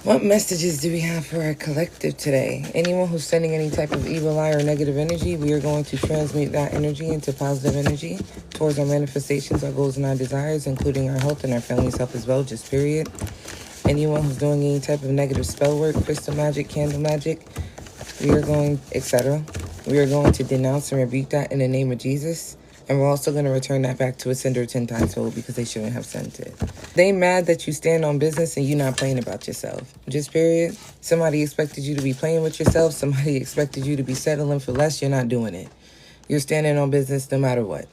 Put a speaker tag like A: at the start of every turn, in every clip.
A: What messages do we have for our collective today? Anyone who's sending any type of evil eye or negative energy, we are going to transmute that energy into positive energy towards our manifestations, our goals, and our desires, including our health and our family's health as well, just period. Anyone who's doing any type of negative spell work, crystal magic, candle magic, we are going, etc. We are going to denounce and rebuke that in the name of Jesus. And we're also going to return that back to its sender 10 times fold because they shouldn't have sent it. They mad that you stand on business and you're not playing about yourself. Just period. Somebody expected you to be playing with yourself. Somebody expected you to be settling for less. You're not doing it. You're standing on business no matter what.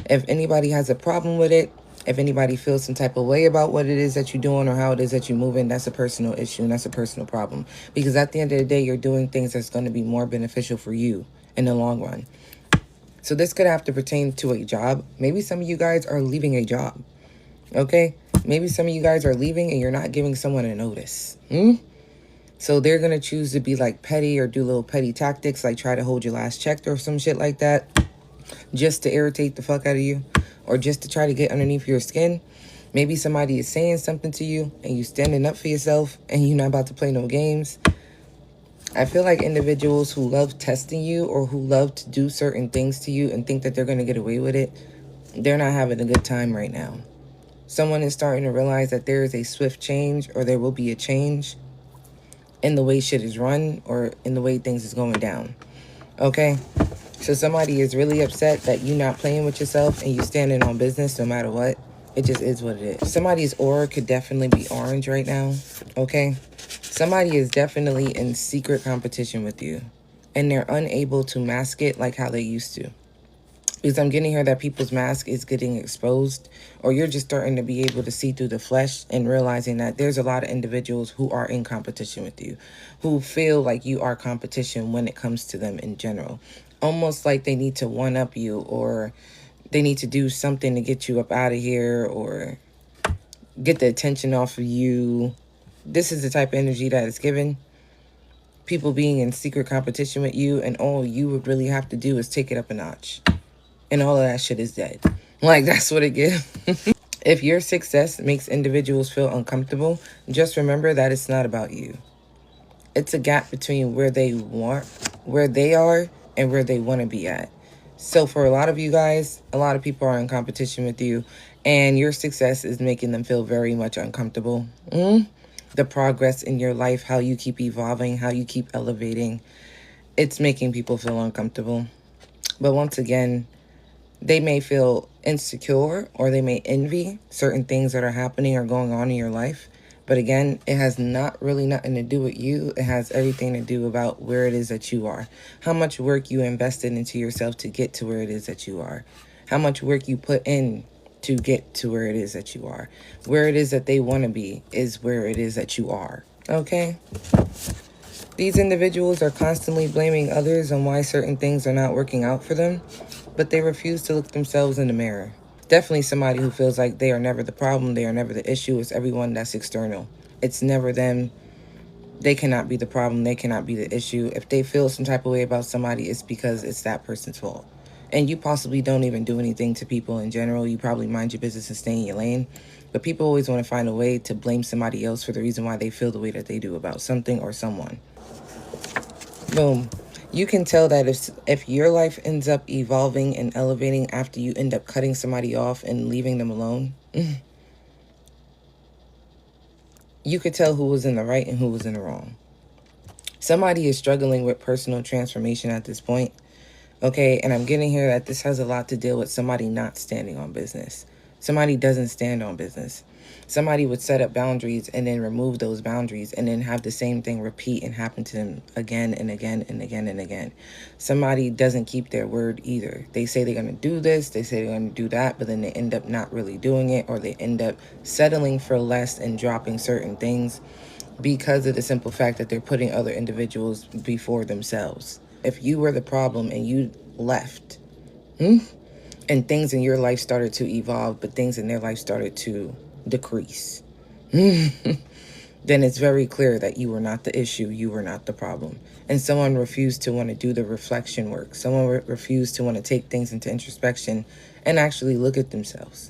A: If anybody has a problem with it, if anybody feels some type of way about what it is that you're doing or how it is that you're moving, that's a personal issue and that's a personal problem. Because at the end of the day, you're doing things that's going to be more beneficial for you in the long run. So this could have to pertain to a job. Maybe some of you guys are leaving a job. Okay? Maybe some of you guys are leaving and you're not giving someone a notice. So they're going to choose to be like petty or do little petty tactics, like try to hold your last check or some shit like that, just to irritate the fuck out of you or just to try to get underneath your skin. Maybe somebody is saying something to you and you standing up for yourself and you're not about to play no games. I feel like individuals who love testing you or who love to do certain things to you and think that they're going to get away with it, they're not having a good time right now. Someone is starting to realize that there is a swift change or there will be a change in the way shit is run or in the way things is going down. Okay? So somebody is really upset that you're not playing with yourself and you standing on business no matter what. It just is what it is. Somebody's aura could definitely be orange right now. Okay? Somebody is definitely in secret competition with you. And they're unable to mask it like how they used to. Because I'm getting here that people's mask is getting exposed. Or you're just starting to be able to see through the flesh and realizing that there's a lot of individuals who are in competition with you. Who feel like you are competition when it comes to them in general. Almost like they need to one-up you or they need to do something to get you up out of here or get the attention off of you. This is the type of energy that is given. People being in secret competition with you and all you would really have to do is take it up a notch. And all of that shit is dead. Like, that's what it gives. If your success makes individuals feel uncomfortable, just remember that it's not about you. It's a gap between where they are and where they want to be at. So for a lot of you guys, a lot of people are in competition with you and your success is making them feel very much uncomfortable. The progress in your life, how you keep evolving, how you keep elevating, it's making people feel uncomfortable. But once again, they may feel insecure or they may envy certain things that are happening or going on in your life. But again, it has not really nothing to do with you. It has everything to do about where it is that you are. How much work you invested into yourself to get to where it is that you are. How much work you put in to get to where it is that you are. Where it is that they want to be is where it is that you are. Okay? These individuals are constantly blaming others on why certain things are not working out for them, but they refuse to look themselves in the mirror. Definitely somebody who feels like they are never the problem, they are never the issue. It's everyone that's external. It's never them. They cannot be the problem. They cannot be the issue. If they feel some type of way about somebody, it's because it's that person's fault. And you possibly don't even do anything to people in general. You probably mind your business and stay in your lane. But people always want to find a way to blame somebody else for the reason why they feel the way that they do about something or someone. Boom. You can tell that if your life ends up evolving and elevating after you end up cutting somebody off and leaving them alone, you could tell who was in the right and who was in the wrong. Somebody is struggling with personal transformation at this point. Okay, and I'm getting here that this has a lot to deal with somebody not standing on business. Somebody doesn't stand on business. Somebody would set up boundaries and then remove those boundaries and then have the same thing repeat and happen to them again and again and again and again. Somebody doesn't keep their word either. They say they're going to do this, they say they're going to do that, but then they end up not really doing it, or they end up settling for less and dropping certain things because of the simple fact that they're putting other individuals before themselves. If you were the problem and you left, and things in your life started to evolve, but things in their life started to decrease, then it's very clear that you were not the issue, you were not the problem. And someone refused to want to do the reflection work. Someone refused to want to take things into introspection and actually look at themselves.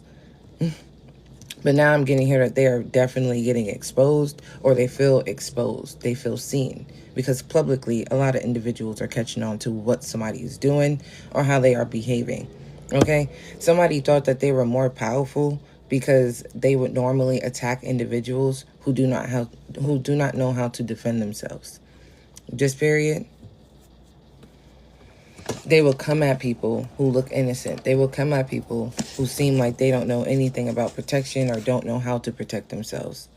A: But now I'm getting here that they are definitely getting exposed, or they feel exposed. They feel seen. Because publicly, a lot of individuals are catching on to what somebody is doing or how they are behaving. Okay? Somebody thought that they were more powerful because they would normally attack individuals who do not know how to defend themselves. Just period. They will come at people who look innocent. They will come at people who seem like they don't know anything about protection or don't know how to protect themselves.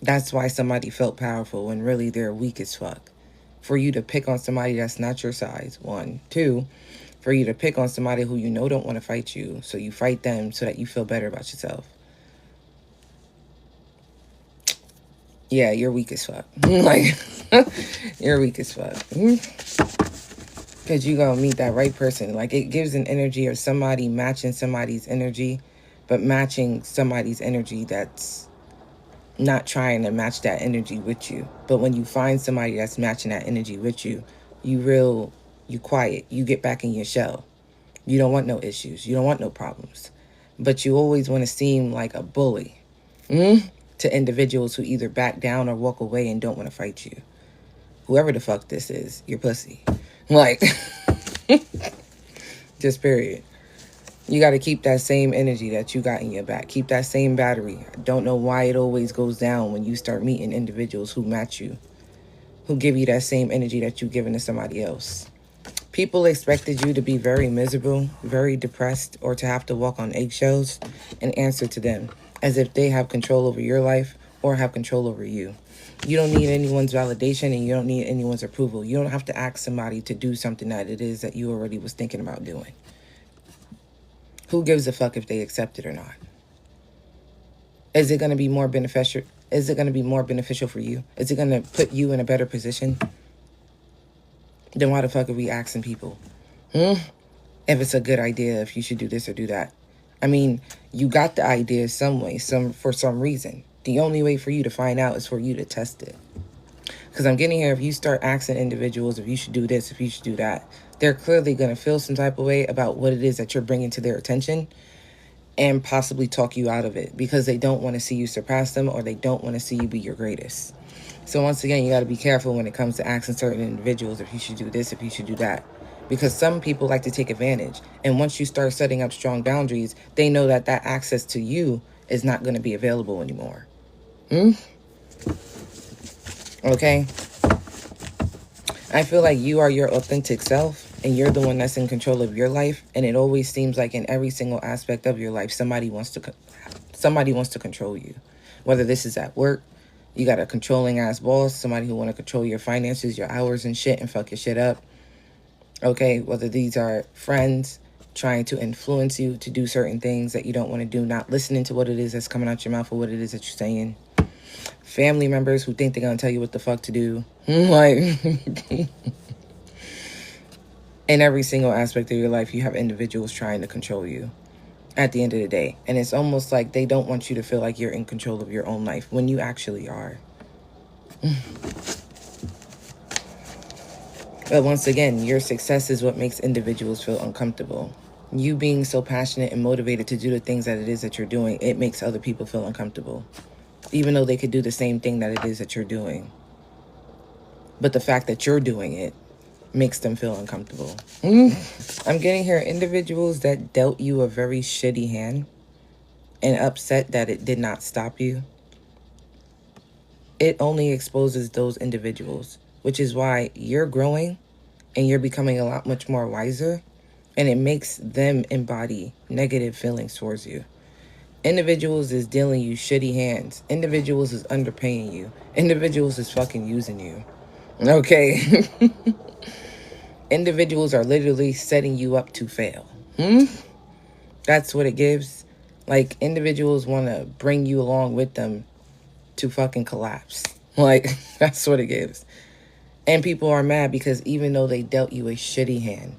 A: That's why somebody felt powerful when really they're weak as fuck. For you to pick on somebody that's not your size, 1. 2, for you to pick on somebody who you know don't want to fight you, so you fight them so that you feel better about yourself. Yeah, you're weak as fuck. Like, you're weak as fuck. Because you gonna meet that right person. Like, it gives an energy of somebody matching somebody's energy, but matching somebody's energy that's not trying to match that energy with you. But when you find somebody that's matching that energy with you, you quiet. You get back in your shell. You don't want no issues. You don't want no problems. But you always want to seem like a bully to individuals who either back down or walk away and don't want to fight you. Whoever the fuck this is, you're pussy. Like, just period. You got to keep that same energy that you got in your back. Keep that same battery. I don't know why it always goes down when you start meeting individuals who match you, who give you that same energy that you've given to somebody else. People expected you to be very miserable, very depressed, or to have to walk on eggshells and answer to them as if they have control over your life or have control over you. You don't need anyone's validation and you don't need anyone's approval. You don't have to ask somebody to do something that it is that you already was thinking about doing. Who gives a fuck if they accept it or not? Is it going to be more beneficial? Is it going to be more beneficial for you? Is it going to put you in a better position? Then why the fuck are we asking people? If it's a good idea, if you should do this or do that. I mean, you got the idea some way, for some reason. The only way for you to find out is for you to test it. Because I'm getting here, if you start asking individuals if you should do this, if you should do that, they're clearly going to feel some type of way about what it is that you're bringing to their attention and possibly talk you out of it because they don't want to see you surpass them or they don't want to see you be your greatest. So once again, you got to be careful when it comes to asking certain individuals if you should do this, if you should do that. Because some people like to take advantage. And once you start setting up strong boundaries, they know that that access to you is not going to be available anymore. Okay? I feel like you are your authentic self and you're the one that's in control of your life. And it always seems like in every single aspect of your life, somebody wants to control you. Whether this is at work, you got a controlling ass boss, somebody who want to control your finances, your hours and shit and fuck your shit up. Okay, whether these are friends trying to influence you to do certain things that you don't want to do, not listening to what it is that's coming out your mouth or what it is that you're saying. Family members who think they're going to tell you what the fuck to do. Like, in every single aspect of your life, you have individuals trying to control you at the end of the day. And it's almost like they don't want you to feel like you're in control of your own life when you actually are. But once again, your success is what makes individuals feel uncomfortable. You being so passionate and motivated to do the things that it is that you're doing, it makes other people feel uncomfortable. Even though they could do the same thing that it is that you're doing. But the fact that you're doing it makes them feel uncomfortable. I'm getting here individuals that dealt you a very shitty hand and upset that it did not stop you. It only exposes those individuals, which is why you're growing and you're becoming a lot much more wiser, and it makes them embody negative feelings towards you. Individuals is dealing you shitty hands. Individuals is underpaying you. Individuals is fucking using you. Okay? Individuals are literally setting you up to fail. That's what it gives. Like, individuals want to bring you along with them to fucking collapse. Like, that's what it gives. And people are mad because even though they dealt you a shitty hand,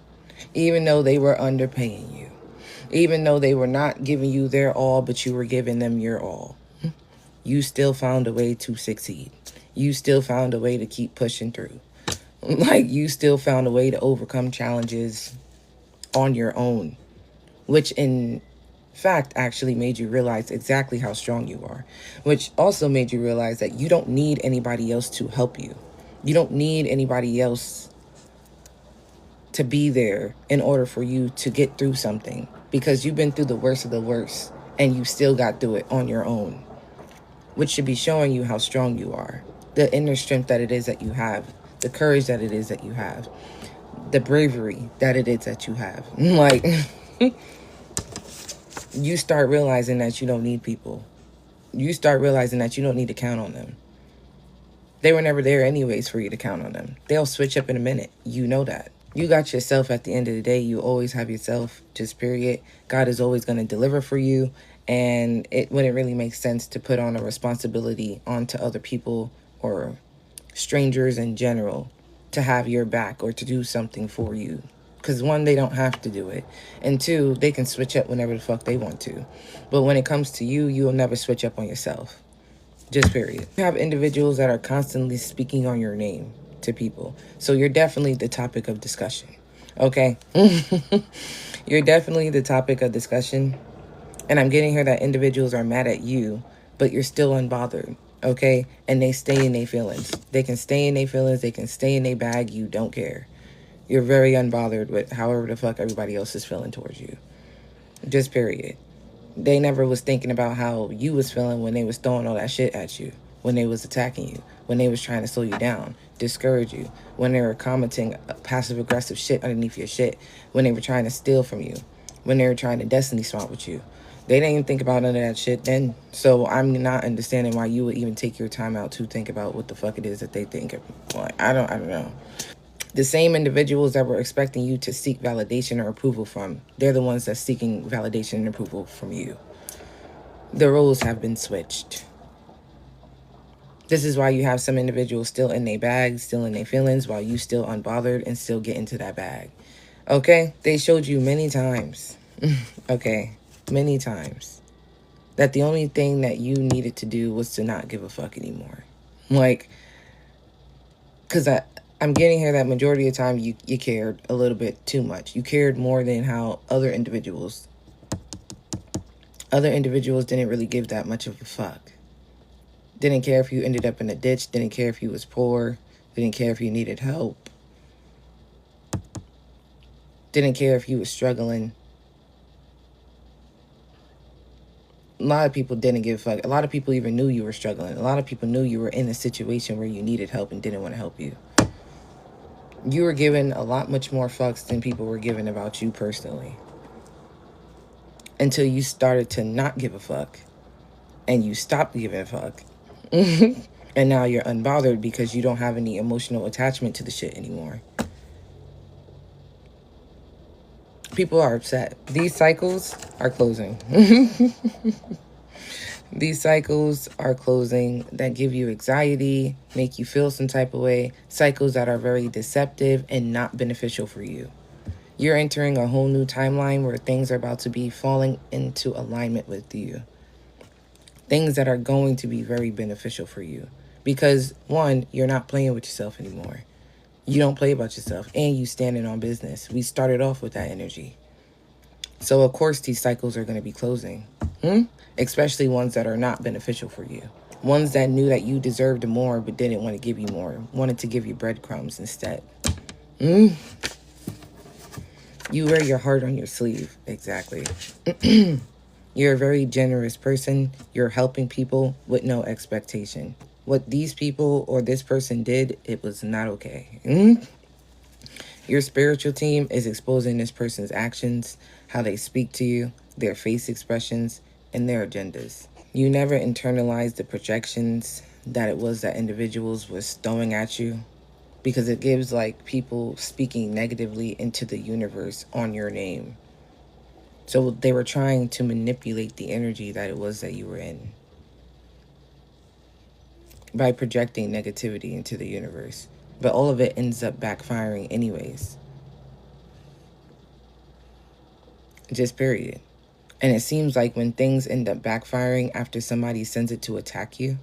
A: even though they were underpaying you, even though they were not giving you their all, but you were giving them your all, you still found a way to succeed. You still found a way to keep pushing through. Like, you still found a way to overcome challenges on your own, which in fact actually made you realize exactly how strong you are, which also made you realize that you don't need anybody else to help you. You don't need anybody else to be there in order for you to get through something, because you've been through the worst of the worst and you still got through it on your own, which should be showing you how strong you are, the inner strength that it is that you have, the courage that it is that you have, the bravery that it is that you have. Like, you start realizing that you don't need people. You start realizing that you don't need to count on them. They were never there anyways for you to count on them. They'll switch up in a minute. You know that. You got yourself at the end of the day. You always have yourself, just period. God is always going to deliver for you. And it wouldn't really make sense to put on a responsibility onto other people or strangers in general to have your back or to do something for you. Because one, they don't have to do it. And two, they can switch up whenever the fuck they want to. But when it comes to you, you'll never switch up on yourself. Just period. You have individuals that are constantly speaking on your name to people. So you're definitely the topic of discussion. Okay? You're definitely the topic of discussion. And I'm getting here that individuals are mad at you, but you're still unbothered. Okay? And they stay in their feelings. They can stay in their feelings. They can stay in their bag. You don't care. You're very unbothered with however the fuck everybody else is feeling towards you. Just period. They never was thinking about how you was feeling when they was throwing all that shit at you, when they was attacking you, when they was trying to slow you down, discourage you, when they were commenting passive aggressive shit underneath your shit, when they were trying to steal from you, when they were trying to destiny swap with you. They didn't even think about none of that shit then. So I'm not understanding why you would even take your time out to think about what the fuck it is that they think. Like, I don't know. The same individuals that were expecting you to seek validation or approval from, they're the ones that's seeking validation and approval from you. The roles have been switched. This is why you have some individuals still in their bags, still in their feelings, while you still unbothered and still get into that bag. Okay? They showed you many times. Okay? Many times. That the only thing that you needed to do was to not give a fuck anymore. Like, because I'm getting here that majority of the time you cared a little bit too much. You cared more than how other individuals didn't really give that much of a fuck. Didn't care if you ended up in a ditch. Didn't care if you was poor. Didn't care if you needed help. Didn't care if you was struggling. A lot of people didn't give a fuck. A lot of people even knew you were struggling. A lot of people knew you were in a situation where you needed help and didn't want to help you. You were given a lot much more fucks than people were giving about you personally. Until you started to not give a fuck. And you stopped giving a fuck. And now you're unbothered because you don't have any emotional attachment to the shit anymore. People are upset. These cycles are closing. These cycles are closing that give you anxiety, make you feel some type of way. Cycles that are very deceptive and not beneficial for you. You're entering a whole new timeline where things are about to be falling into alignment with you. Things that are going to be very beneficial for you. Because, one, you're not playing with yourself anymore. You don't play about yourself. And you standing on business. We started off with that energy. So, of course, these cycles are going to be closing. Especially ones that are not beneficial for you. Ones that knew that you deserved more but didn't want to give you more. Wanted to give you breadcrumbs instead. You wear your heart on your sleeve. Exactly. You're a very generous person. You're helping people with no expectation. What these people or this person did, it was not okay. Your spiritual team is exposing this person's actions, how they speak to you, their face expressions, and their agendas. You never internalized the projections that it was that individuals was throwing at you, because it gives like people speaking negatively into the universe on your name. So they were trying to manipulate the energy that it was that you were in by projecting negativity into the universe. But all of it ends up backfiring anyways. Just period. And it seems like when things end up backfiring after somebody sends it to attack you,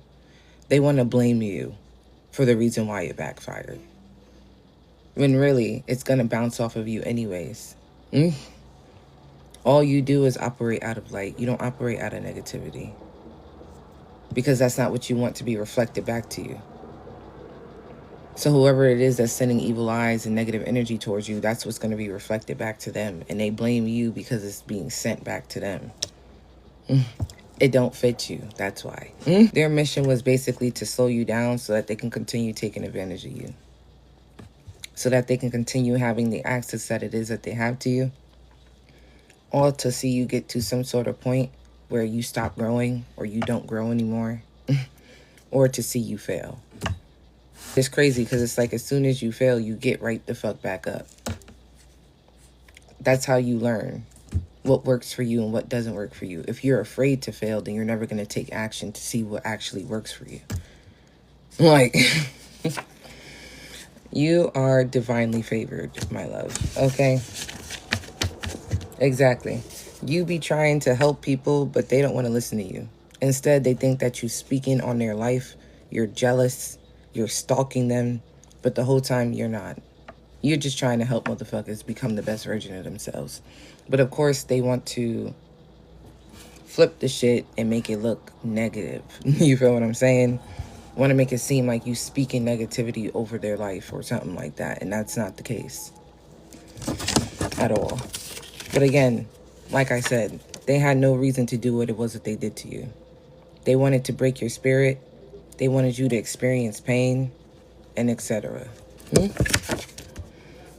A: they want to blame you for the reason why it backfired. When really, it's going to bounce off of you anyways. All you do is operate out of light. You don't operate out of negativity, because that's not what you want to be reflected back to you. So whoever it is that's sending evil eyes and negative energy towards you, that's what's going to be reflected back to them. And they blame you because it's being sent back to them. It don't fit you. That's why. Their mission was basically to slow you down so that they can continue taking advantage of you. So that they can continue having the access that it is that they have to you. All to see you get to some sort of point where you stop growing or you don't grow anymore. Or to see you fail. It's crazy because it's like as soon as you fail, you get right the fuck back up. That's how you learn what works for you and what doesn't work for you. If you're afraid to fail, then you're never going to take action to see what actually works for you. Like, you are divinely favored, my love. Okay? Exactly. You be trying to help people, but they don't want to listen to you. Instead, they think that you're speaking on their life. You're jealous. You're stalking them. But the whole time, you're not. You're just trying to help motherfuckers become the best version of themselves. But of course, they want to flip the shit and make it look negative. You feel what I'm saying? Want to make it seem like you speaking negativity over their life or something like that. And that's not the case at all. But again, like I said, they had no reason to do what it was that they did to you. They wanted to break your spirit. They wanted you to experience pain and etc.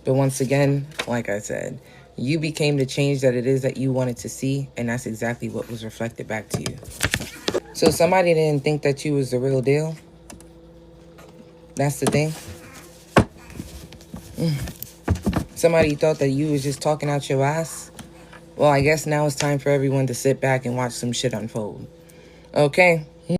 A: But once again, like I said, you became the change that it is that you wanted to see, and that's exactly what was reflected back to you. So somebody didn't think that you was the real deal. That's the thing. Somebody thought that you was just talking out your ass. Well, I guess now it's time for everyone to sit back and watch some shit unfold. Okay?